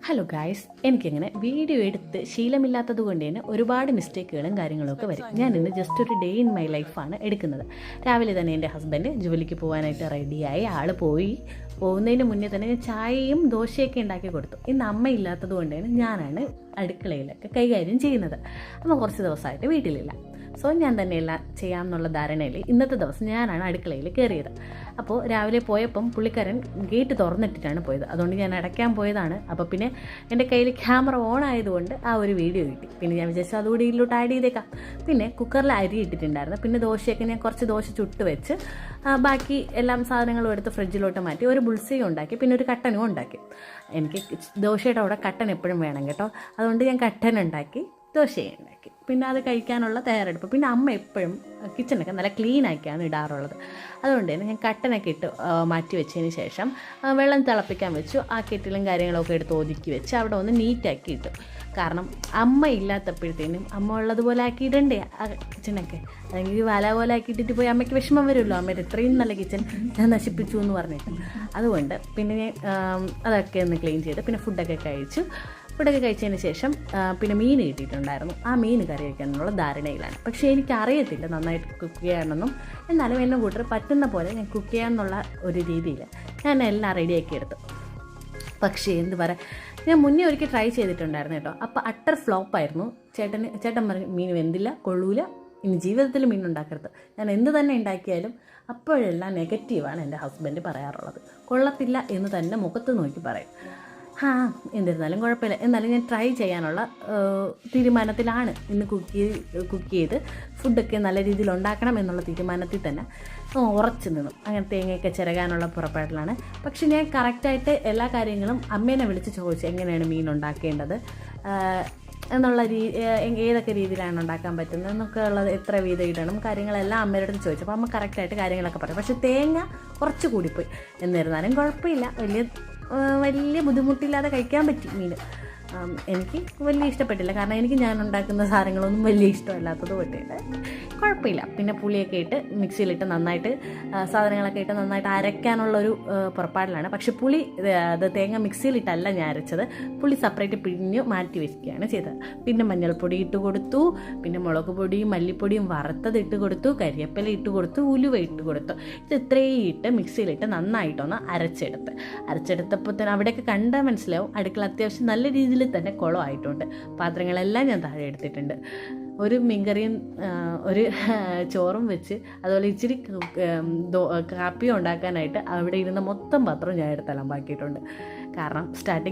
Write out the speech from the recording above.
Hello guys, എനിക്കിങ്ങനെ video എടുത്ത് ശീലമില്ലാത്തത് കൊണ്ട് തന്നെ ഒരുപാട് മിസ്റ്റേക്കുകളും കാര്യങ്ങളൊക്കെ വരും. ഞാൻ ഇന്ന് ജസ്റ്റ് ഒരു ഡേ ഇൻ മൈ ലൈഫാണ് എടുക്കുന്നത്. രാവിലെ തന്നെ എൻ്റെ ഹസ്ബൻഡ് ജോലിക്ക് പോകാനായിട്ട് റെഡിയായി. ആൾ പോകുന്നതിന് മുന്നേ തന്നെ ഞാൻ ചായയും ദോശയൊക്കെ ഉണ്ടാക്കി കൊടുത്തു. ഇന്ന് അമ്മ ഇല്ലാത്തത് കൊണ്ട് തന്നെ ഞാനാണ് അടുക്കളയിലൊക്കെ കൈകാര്യം ചെയ്യുന്നത്. അമ്മ കുറച്ച് ദിവസമായിട്ട് വീട്ടിലില്ല. സോ ഞാൻ തന്നെ എല്ലാം ചെയ്യാമെന്നുള്ള ധാരണയിൽ ഇന്നത്തെ ദിവസം ഞാനാണ് അടുക്കളയിൽ കയറിയത്. അപ്പോൾ രാവിലെ പോയപ്പം പുള്ളിക്കാരൻ ഗേറ്റ് തുറന്നിട്ടിട്ടാണ് പോയത്. അതുകൊണ്ട് ഞാൻ അടയ്ക്കാൻ പോയതാണ്. അപ്പോൾ പിന്നെ എൻ്റെ കയ്യിൽ ക്യാമറ ഓൺ ആയതുകൊണ്ട് ആ ഒരു വീഡിയോ കിട്ടി. പിന്നെ ഞാൻ വിചാരിച്ചു അതുകൂടി ഇതിലോട്ട് ആഡ് ചെയ്തേക്കാം. പിന്നെ കുക്കറിൽ അരി ഇട്ടിട്ടുണ്ടായിരുന്നു. പിന്നെ ദോശയൊക്കെ ഞാൻ കുറച്ച് ദോശ ചുട്ട് വെച്ച് ബാക്കി എല്ലാം സാധനങ്ങളും എടുത്ത് ഫ്രിഡ്ജിലോട്ട് മാറ്റി ഒരു ബുൾസൈ ഉണ്ടാക്കി. പിന്നെ ഒരു കട്ടനും ഉണ്ടാക്കി. എനിക്ക് ദോശയുടെ അവിടെ കട്ടൻ എപ്പോഴും വേണം കേട്ടോ. അതുകൊണ്ട് ഞാൻ കട്ടൻ ഉണ്ടാക്കി, ദോശയും ഉണ്ടാക്കി. പിന്നെ അത് കഴിക്കാനുള്ള തയ്യാറെടുപ്പ്. പിന്നെ അമ്മ എപ്പോഴും കിച്ചണൊക്കെ നല്ല ക്ലീൻ ആക്കിയാണ് ഇടാറുള്ളത്. അതുകൊണ്ട് തന്നെ ഞാൻ കട്ടനൊക്കെ ഇട്ട് മാറ്റി വെച്ചതിന് ശേഷം വെള്ളം തിളപ്പിക്കാൻ വെച്ചു. ആ കെറ്റിലും കാര്യങ്ങളൊക്കെ എടുത്ത് ഒതുക്കി വെച്ച് അവിടെ ഒന്ന് നീറ്റാക്കി ഇട്ടു. കാരണം അമ്മ ഇല്ലാത്തപ്പോഴത്തേനും അമ്മ ഉള്ളതുപോലെ ആക്കിയിടണ്ടേ ആ കിച്ചണൊക്കെ. അല്ലെങ്കിൽ വല പോലെ ആക്കിയിട്ടിട്ട് പോയി അമ്മയ്ക്ക് വിഷമം വരുമല്ലോ, അമ്മയുടെ ഇത്രയും നല്ല കിച്ചൺ ഞാൻ നശിപ്പിച്ചു എന്ന് പറഞ്ഞിട്ട്. അതുകൊണ്ട് പിന്നെ ഞാൻ അതൊക്കെ ഒന്ന് ക്ലീൻ ചെയ്ത് പിന്നെ ഫുഡൊക്കെ കഴിച്ചതിന് ശേഷം പിന്നെ മീൻ കിട്ടിയിട്ടുണ്ടായിരുന്നു. ആ മീൻ കറി വയ്ക്കാനുള്ള ധാരണയിലാണ്. പക്ഷേ എനിക്കറിയത്തില്ല നന്നായിട്ട് കുക്ക് ചെയ്യാനൊന്നും. എന്നാലും എന്നെ കൂട്ടർ പറ്റുന്ന പോലെ ഞാൻ കുക്ക് ചെയ്യാമെന്നുള്ള ഒരു രീതിയിൽ ഞാൻ എല്ലാം റെഡിയാക്കി എടുത്തു. പക്ഷേ എന്ത് പറയാം, ഞാൻ മുന്നേ ഒരിക്കൽ ട്രൈ ചെയ്തിട്ടുണ്ടായിരുന്നു കേട്ടോ. അപ്പോൾ അട്ടർ ഫ്ലോപ്പായിരുന്നു. ചേട്ടൻ പറഞ്ഞു മീൻ വെന്തില്ല, കൊള്ളൂല, ഇനി ജീവിതത്തിൽ മീൻ ഉണ്ടാക്കരുത്. ഞാൻ എന്ത് തന്നെ ഉണ്ടാക്കിയാലും അപ്പോഴെല്ലാം നെഗറ്റീവാണ് എൻ്റെ ഹസ്ബൻഡ് പറയാറുള്ളത്. കൊള്ളത്തില്ല എന്ന് തന്നെ മുഖത്ത് നോക്കി പറയും. എന്നിരുന്നാലും കുഴപ്പമില്ല. എന്നാലും ഞാൻ ട്രൈ ചെയ്യാനുള്ള തീരുമാനത്തിലാണ്. ഇന്ന് കുക്ക് ചെയ്ത് ഫുഡൊക്കെ നല്ല രീതിയിൽ ഉണ്ടാക്കണം എന്നുള്ള തീരുമാനത്തിൽ തന്നെ ഉറച്ചു നിന്നു. അങ്ങനെ തേങ്ങയൊക്കെ ചിരകാനുള്ള പുറപ്പാടിലാണ്. പക്ഷെ ഞാൻ കറക്റ്റായിട്ട് എല്ലാ കാര്യങ്ങളും അമ്മേനെ വിളിച്ച് ചോദിച്ചു എങ്ങനെയാണ് മീൻ ഉണ്ടാക്കേണ്ടത് എന്നുള്ള ഏതൊക്കെ രീതിയിലാണ് ഉണ്ടാക്കാൻ പറ്റുന്നത് എന്നൊക്കെ ഉള്ളത്, എത്ര വീതം ഇടണം, കാര്യങ്ങളെല്ലാം അമ്മയുടെ അടുത്ത് ചോദിച്ചു. അപ്പോൾ അമ്മ കറക്റ്റായിട്ട് കാര്യങ്ങളൊക്കെ പറയും. പക്ഷേ തേങ്ങ കുറച്ച് കൂടിപ്പോയി. എന്നിരുന്നാലും കുഴപ്പമില്ല, വലിയ ബുദ്ധിമുട്ടില്ലാതെ കഴിക്കാൻ പറ്റി മീൻ. എനിക്ക് വലിയ ഇഷ്ടപ്പെട്ടില്ല. കാരണം എനിക്ക് ഞാൻ ഉണ്ടാക്കുന്ന സാധനങ്ങളൊന്നും വലിയ ഇഷ്ടമല്ലാത്തത് കൊണ്ടിട്ട് കുഴപ്പമില്ല. പിന്നെ പുളിയൊക്കെ ഇട്ട് മിക്സിയിലിട്ട് നന്നായിട്ട് സാധനങ്ങളൊക്കെ ഇട്ട് നന്നായിട്ട് അരയ്ക്കാനുള്ളൊരു പുറപ്പാടിലാണ്. പക്ഷെ അത് തേങ്ങ മിക്സിയിലിട്ടല്ല ഞാൻ അരച്ചത്. പുളി സെപ്പറേറ്റ് പിഴിഞ്ഞ് മാറ്റി വയ്ക്കുകയാണ് ചെയ്തത്. പിന്നെ മഞ്ഞൾപ്പൊടി ഇട്ട് കൊടുത്തു, പിന്നെ മുളക് പൊടിയും മല്ലിപ്പൊടിയും വറുത്തത് ഇട്ട് കൊടുത്തു, കരിവേപ്പില ഇട്ട് കൊടുത്തു, ഉലുവ ഇട്ട് കൊടുത്തു. ഇത് ഇത്രയും ഇട്ട് മിക്സിയിലിട്ട് നന്നായിട്ടൊന്ന് അരച്ചെടുത്തപ്പോൾ തന്നെ അവിടെയൊക്കെ കണ്ടാൽ മനസ്സിലാവും അടുക്കള അത്യാവശ്യം നല്ല രീതിയിൽ തന്നെ കുളമായിട്ടുണ്ട്. പാത്രങ്ങളെല്ലാം ഞാൻ താഴെ എടുത്തിട്ടുണ്ട്. ഒരു മീൻകറിയും ഒരു ചോറും വെച്ച് അതുപോലെ ഇച്ചിരി കാപ്പിയും ഉണ്ടാക്കാനായിട്ട് അവിടെ ഇരുന്ന മൊത്തം പാത്രം ഞാൻ എടുത്തെല്ലാം ബാക്കിയിട്ടുണ്ട്. കാരണം സ്റ്റാർട്ടിങ്